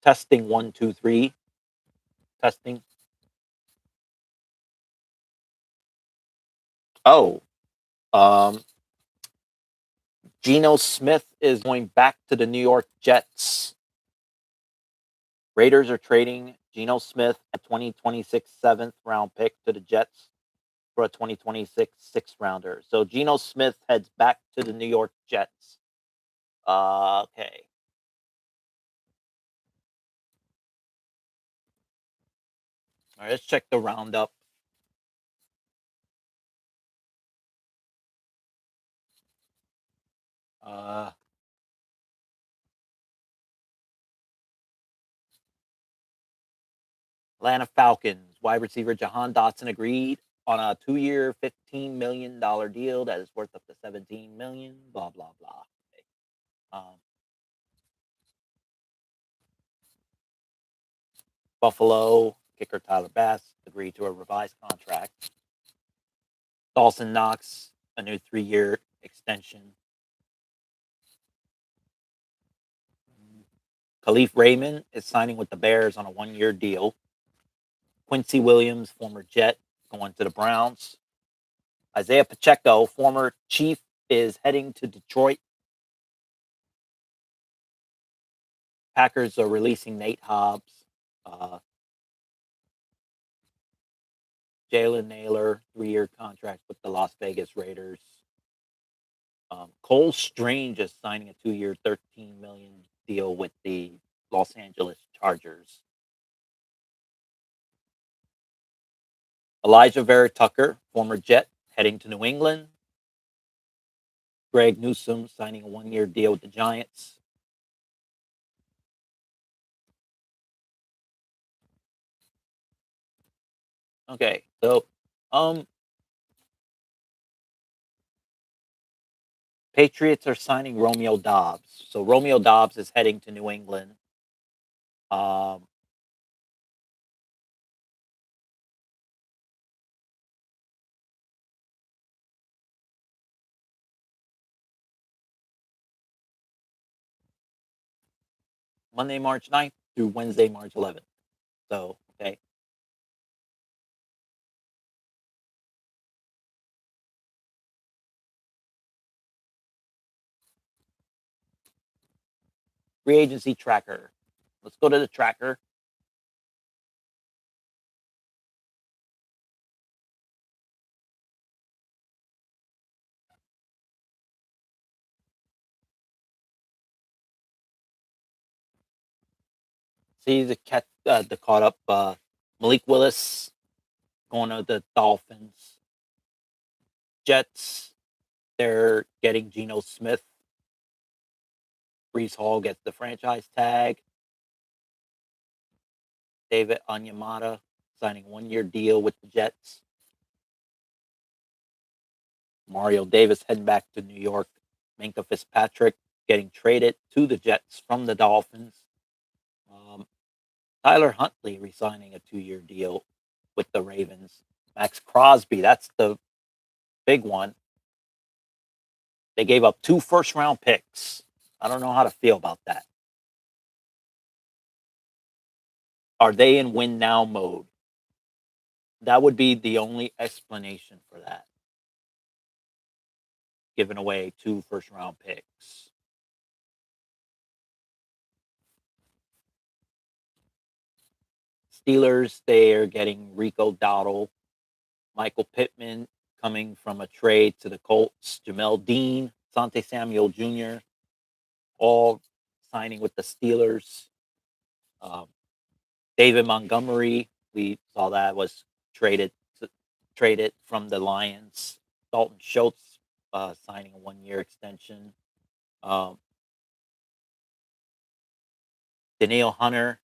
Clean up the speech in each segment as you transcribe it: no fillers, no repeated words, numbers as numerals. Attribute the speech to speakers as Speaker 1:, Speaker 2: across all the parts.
Speaker 1: Testing 1, 2, 3. Testing. Oh, um, Geno Smith is going back to the New York Jets. Raiders are trading Geno Smith, a 2026 seventh round pick, to the Jets for a 2026 sixth rounder. So Geno Smith heads back to the New York Jets. Okay. All right, let's check the roundup. Uh, Atlanta Falcons wide receiver Jahan Dotson agreed on a 2-year, $15 million deal that is worth up to $17 million. Blah blah blah. Okay. Buffalo kicker Tyler Bass agreed to a revised contract. Dawson Knox a new 3-year extension. Khalif Raymond is signing with the Bears on a 1-year deal. Quincy Williams, former Jet, going to the Browns. Isaiah Pacheco, former Chief, is heading to Detroit. Packers are releasing Nate Hobbs. Jalen Naylor, 3-year contract with the Las Vegas Raiders. Cole Strange is signing a 2-year, $13 million deal with the Los Angeles Chargers. Elijah Vera Tucker, former Jet, heading to New England. Greg Newsome signing a 1-year deal with the Giants. Okay, so Patriots are signing Romeo Dobbs. So Romeo Dobbs is heading to New England. Um, Monday, March 9th through Wednesday, March 11th. So, okay. Free agency tracker. Let's go to the tracker. See the caught up Malik Willis going to the Dolphins. Jets, they're getting Geno Smith. Brees Hall gets the franchise tag. David Onyemata signing a 1-year deal with the Jets. Mario Davis heading back to New York. Minka Fitzpatrick getting traded to the Jets from the Dolphins. Um, Tyler Huntley resigning a 2-year deal with the Ravens. Max Crosby, that's the big one. They gave up 2 first-round picks. I don't know how to feel about that. Are they in win now mode? That would be the only explanation for that. Giving away 2 first-round picks. Steelers, they are getting Rico Dowdle, Michael Pittman coming from a trade to the Colts, Jamel Dean, Sante Samuel Jr., all signing with the Steelers. Um, David Montgomery, we saw that was traded traded from the Lions. Dalton Schultz signing a 1-year extension. Um, Danielle Hunter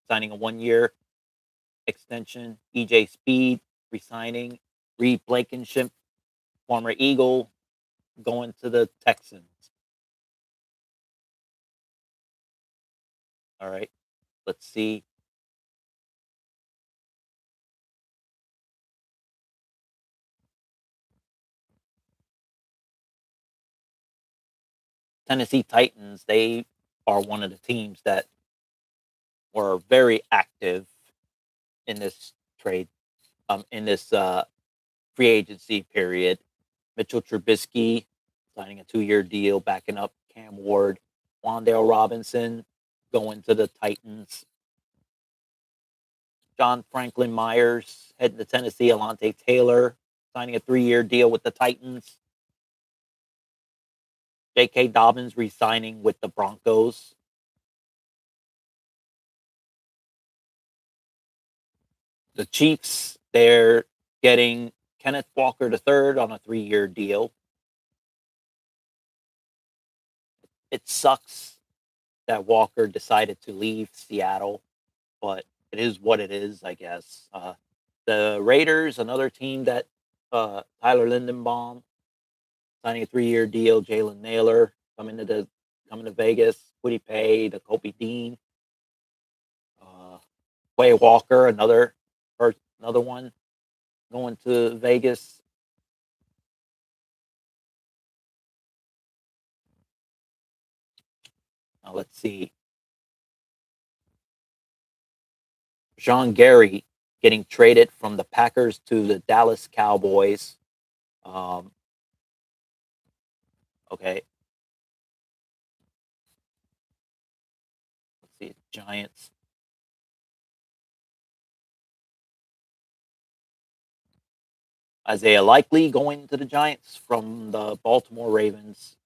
Speaker 1: signing a 1-year extension. EJ Speed resigning. Reed Blankenship, former Eagle, going to the Texans. All right. Let's see. Tennessee Titans, they are one of the teams that were very active in this trade, in this free agency period. Mitchell Trubisky signing a 2-year deal, backing up Cam Ward. Wandale Robinson going to the Titans. John Franklin Myers heading to Tennessee. Alante Taylor signing a 3-year deal with the Titans. J.K. Dobbins re-signing with the Broncos. The Chiefs, they're getting Kenneth Walker III on a 3-year deal. It sucks that Walker decided to leave Seattle, but it is what it is, I guess. The Raiders, another team that Tyler Lindenbaum signing a 3-year deal. Jalen Naylor coming to Vegas. Woody Pay, the Kobe Dean, Quay Walker, another one going to Vegas. Now let's see. Sean Gary getting traded from the Packers to the Dallas Cowboys. Um, okay. Let's see. Giants. Isaiah Likely going to the Giants from the Baltimore Ravens.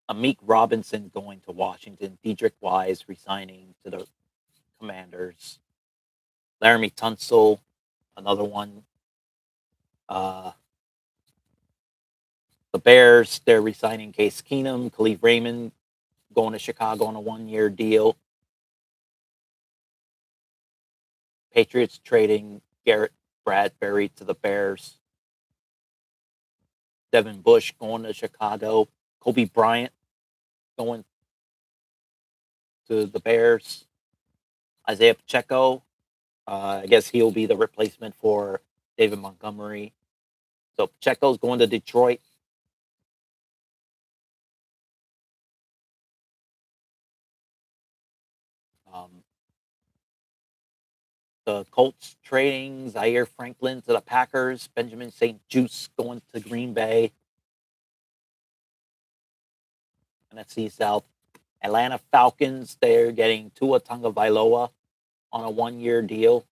Speaker 1: Amik Robinson going to Washington. Dedrick Wise resigning to the Commanders. Laramie Tunsil, another one. The Bears, they're resigning Case Keenum. Khalif Raymond going to Chicago on a 1-year deal. Patriots trading Garrett Bradbury to the Bears. Devin Bush going to Chicago. Kobe Bryant going to the Bears. Isaiah Pacheco, I guess he'll be the replacement for David Montgomery. So Pacheco's going to Detroit. Um, the Colts trading Zaire Franklin to the Packers. Benjamin St. Juice going to Green Bay. NFC South. Atlanta Falcons, they're getting Tua Tagovailoa on a 1-year deal.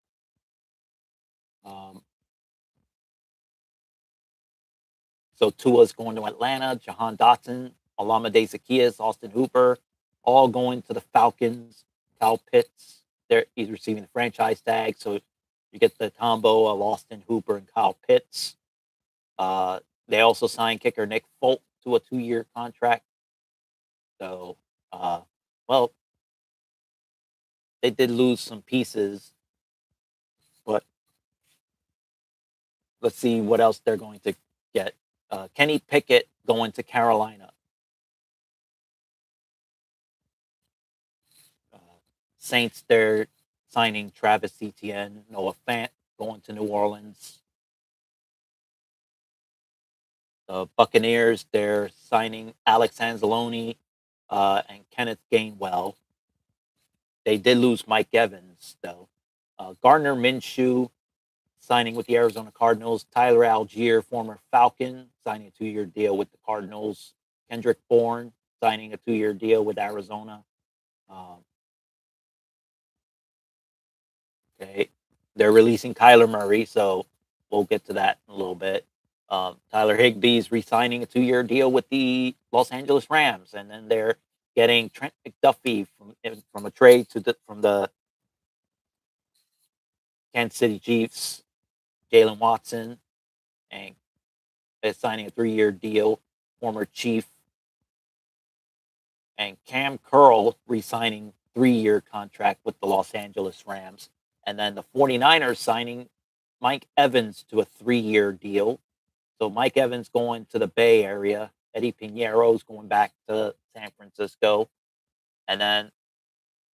Speaker 1: So Tua's going to Atlanta. Jahan Dotson, Olamide Zaccheaus, Austin Hooper, all going to the Falcons. Kyle Pitts, he's receiving the franchise tag, so you get the combo of Austin Hooper and Kyle Pitts. They also signed kicker Nick Folk to a 2-year contract. So, well, they did lose some pieces, but let's see what else they're going to get. Kenny Pickett going to Carolina. Saints, they're signing Travis Etienne. Noah Fant going to New Orleans. The Buccaneers, they're signing Alex Anzalone and Kenneth Gainwell. They did lose Mike Evans, though. Gardner Minshew signing with the Arizona Cardinals. Tyler Algier, former Falcon, signing a 2-year deal with the Cardinals. Kendrick Bourne signing a 2-year deal with Arizona. Okay, they're releasing Kyler Murray, so we'll get to that in a little bit. Tyler Higbee's re-signing a 2-year deal with the Los Angeles Rams, and then they're getting Trent McDuffie from a trade from the Kansas City Chiefs. Jalen Watson, and is signing a 3-year deal. Former Chief, and Cam Curl re-signing 3-year contract with the Los Angeles Rams. And then the 49ers signing Mike Evans to a 3-year deal. So Mike Evans going to the Bay Area. Eddie Pinheiro's going back to San Francisco. And then,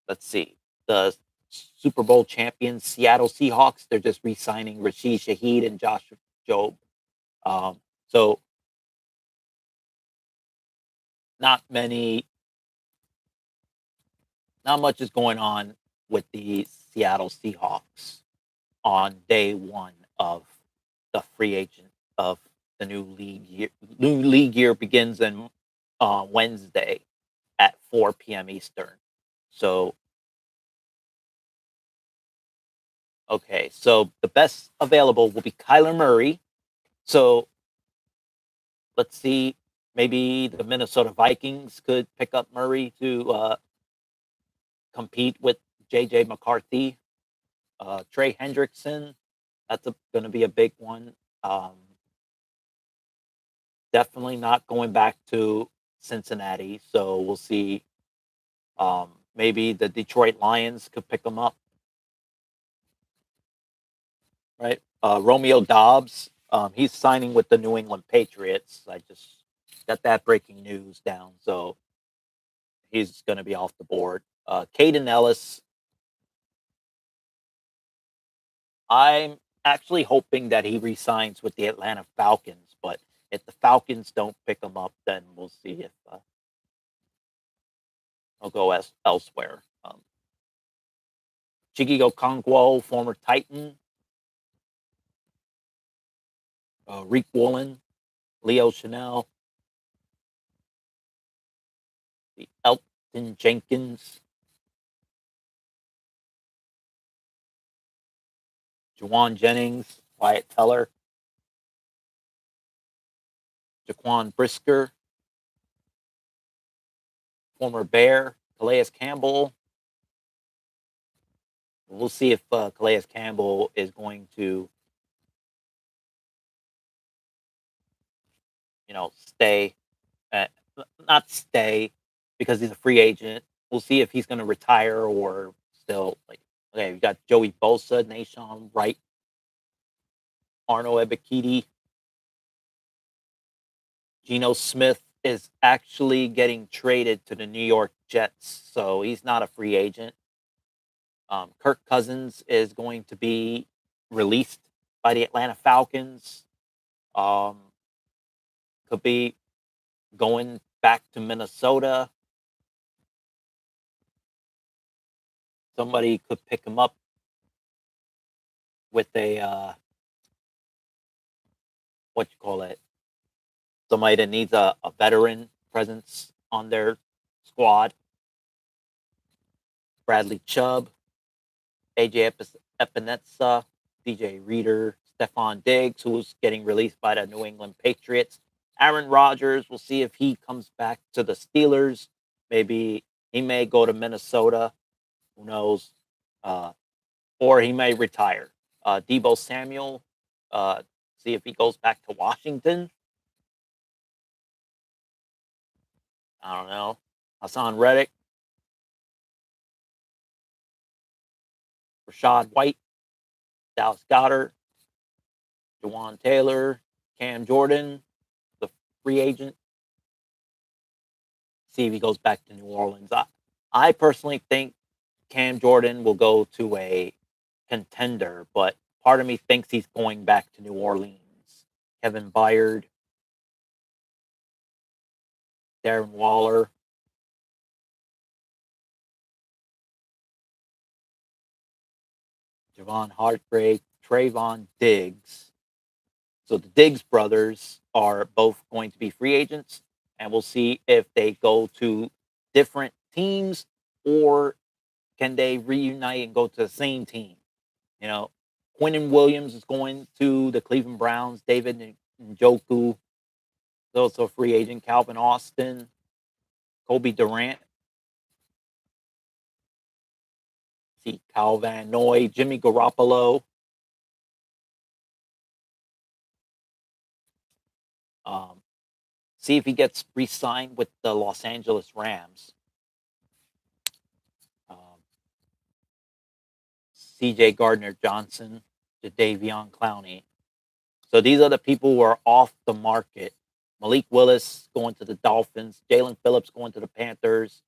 Speaker 1: let's see, the Super Bowl champions, Seattle Seahawks, they're just re-signing Rashid Shaheed and Josh Jobe. So not many, not much is going on with the Seattle Seahawks on day one of the free agent of the new league year. New league year begins on Wednesday at 4 p.m. Eastern. So, okay, so the best available will be Kyler Murray. So let's see, maybe the Minnesota Vikings could pick up Murray to compete with J.J. McCarthy, Trey Hendrickson. That's going to be a big one. Um, Definitely not going back to Cincinnati. So we'll see. Maybe the Detroit Lions could pick them up, right? Romeo Dobbs, he's signing with the New England Patriots. I just got that breaking news down. So he's going to be off the board. Caden Ellis, I'm actually hoping that he resigns with the Atlanta Falcons, but if the Falcons don't pick him up, then we'll see if he'll go elsewhere. Chigi Okonkwo, former Titan, Reek Woolen, Leo Chanel, the Elton Jenkins, Juwan Jennings, Wyatt Teller, Jaquan Brisker, former Bear, Calais Campbell. We'll see if Calais Campbell is going to, stay, uh, not stay because he's a free agent. We'll see if he's going to retire or still like. Okay, we got Joey Bosa, Nashawn Wright, Arno Ebikidi, Geno Smith is actually getting traded to the New York Jets, so he's not a free agent. Kirk Cousins is going to be released by the Atlanta Falcons. Um, could be going back to Minnesota. Somebody could pick him up with a what you call it? Somebody that needs a veteran presence on their squad. Bradley Chubb, AJ Epinesa, DJ Reader, Stephon Diggs, who's getting released by the New England Patriots. Aaron Rodgers, we'll see if he comes back to the Steelers. Maybe he may go to Minnesota. Who knows? Or he may retire. Debo Samuel, see if he goes back to Washington. I don't know. Hassan Reddick, Rashad White, Dallas Goddard, Jawan Taylor, Cam Jordan, the free agent. See if he goes back to New Orleans. I personally think Cam Jordan will go to a contender, but part of me thinks he's going back to New Orleans. Kevin Byard, Darren Waller, Javon Hargrave, Trayvon Diggs. So the Diggs brothers are both going to be free agents, and we'll see if they go to different teams or can they reunite and go to the same team. You know, Quentin Williams is going to the Cleveland Browns. David Njoku is also a free agent. Calvin Austin, Kobe Durant, see Kyle Van Noy, Jimmy Garoppolo. Um, See if he gets re-signed with the Los Angeles Rams. C.J. Gardner Johnson, Jadeveon Clowney. So these are the people who are off the market. Malik Willis going to the Dolphins. Jalen Phillips going to the Panthers.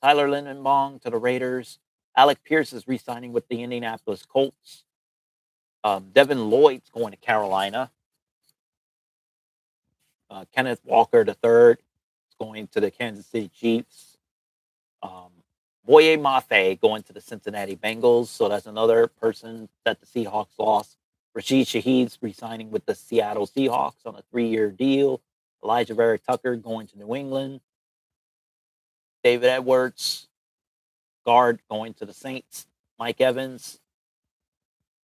Speaker 1: Tyler Lindenbaum to the Raiders. Alec Pierce is re-signing with the Indianapolis Colts. Devin Lloyd's going to Carolina. Kenneth Walker III is going to the Kansas City Chiefs. Um, Boye Mafe going to the Cincinnati Bengals. So that's another person that the Seahawks lost. Rashid Shaheed's re-signing with the Seattle Seahawks on a 3-year deal. Elijah Vera Tucker going to New England. David Edwards, guard, going to the Saints. Mike Evans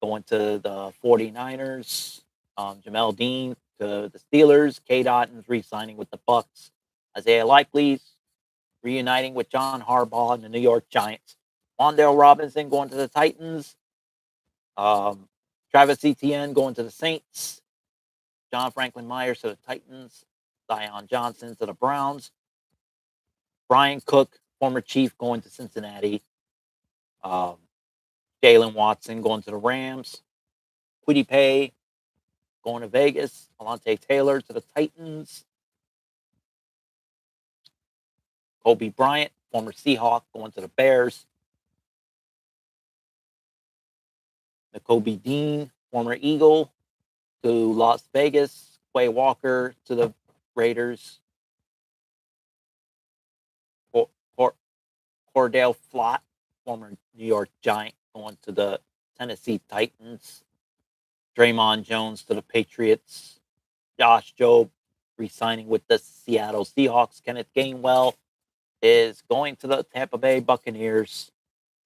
Speaker 1: going to the 49ers. Jamel Dean to the Steelers. Kate Otton's re-signing with the Bucks. Isaiah Likely's reuniting with John Harbaugh and the New York Giants. Wandale Robinson going to the Titans. Travis Etienne going to the Saints. John Franklin Myers to the Titans. Zion Johnson to the Browns. Brian Cook, former Chief, going to Cincinnati. Jalen Watson going to the Rams. Kwity Paye going to Vegas. Alontae Taylor to the Titans. Kobe Bryant, former Seahawk, going to the Bears. Nakobe Dean, former Eagle, to Las Vegas. Quay Walker to the Raiders. Cordell Flott, former New York Giant, going to the Tennessee Titans. Draymond Jones to the Patriots. Josh Jobe re-signing with the Seattle Seahawks. Kenneth Gainwell is going to the Tampa Bay Buccaneers.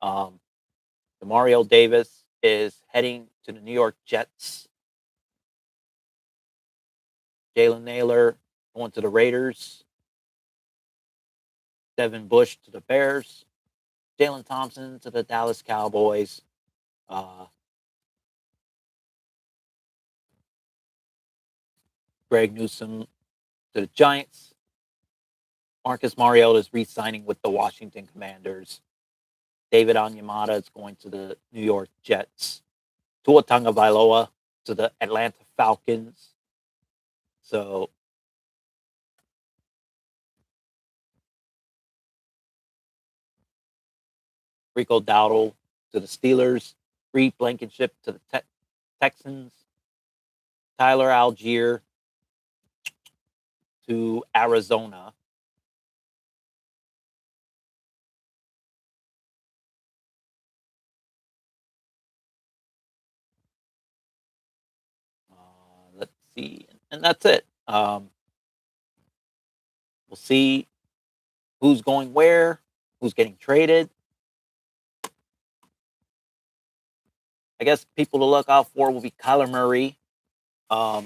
Speaker 1: Demario Davis is heading to the New York Jets. Jalen Naylor going to the Raiders. Devin Bush to the Bears. Jalen Thompson to the Dallas Cowboys. Greg Newsome to the Giants. Marcus Mariota is re-signing with the Washington Commanders. David Onyemata is going to the New York Jets. Tua Tagovailoa to the Atlanta Falcons. So Rico Dowdle to the Steelers. Reed Blankenship to the Texans. Tyler Algier to Arizona. Let's see. And that's it. We'll see who's going where, who's getting traded. I guess people to look out for will be Kyler Murray. I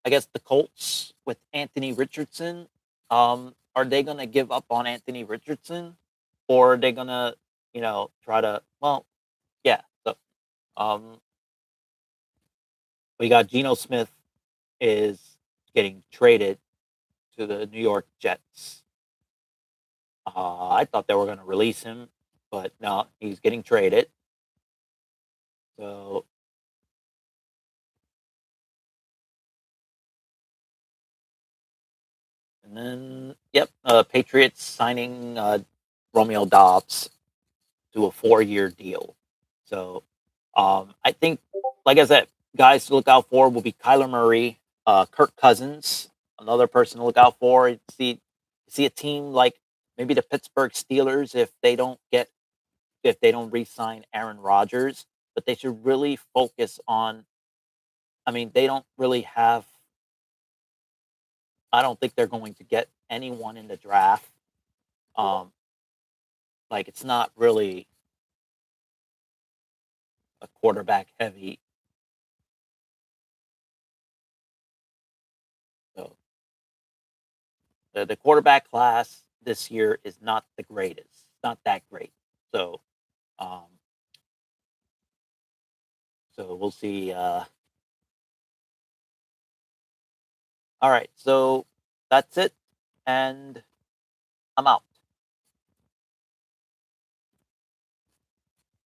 Speaker 1: guess the Colts with Anthony Richardson. Are they going to give up on Anthony Richardson, or are they going to, try to? Well, yeah. So, we got Geno Smith is getting traded to the New York Jets. I thought they were going to release him, but no, he's getting traded. So, and then, yep, Patriots signing Romeo Dobbs to a 4-year deal. So, I think, like I said, guys to look out for will be Kyler Murray, Kirk Cousins, another person to look out for. See a team like maybe the Pittsburgh Steelers if they don't re-sign Aaron Rodgers, but they should really focus on. I mean, they don't really have. I don't think they're going to get anyone in the draft. Um, like it's not really a quarterback heavy. So the quarterback class this year is not the greatest. It's not that great. So um, we'll see. All right, so that's it, and I'm out.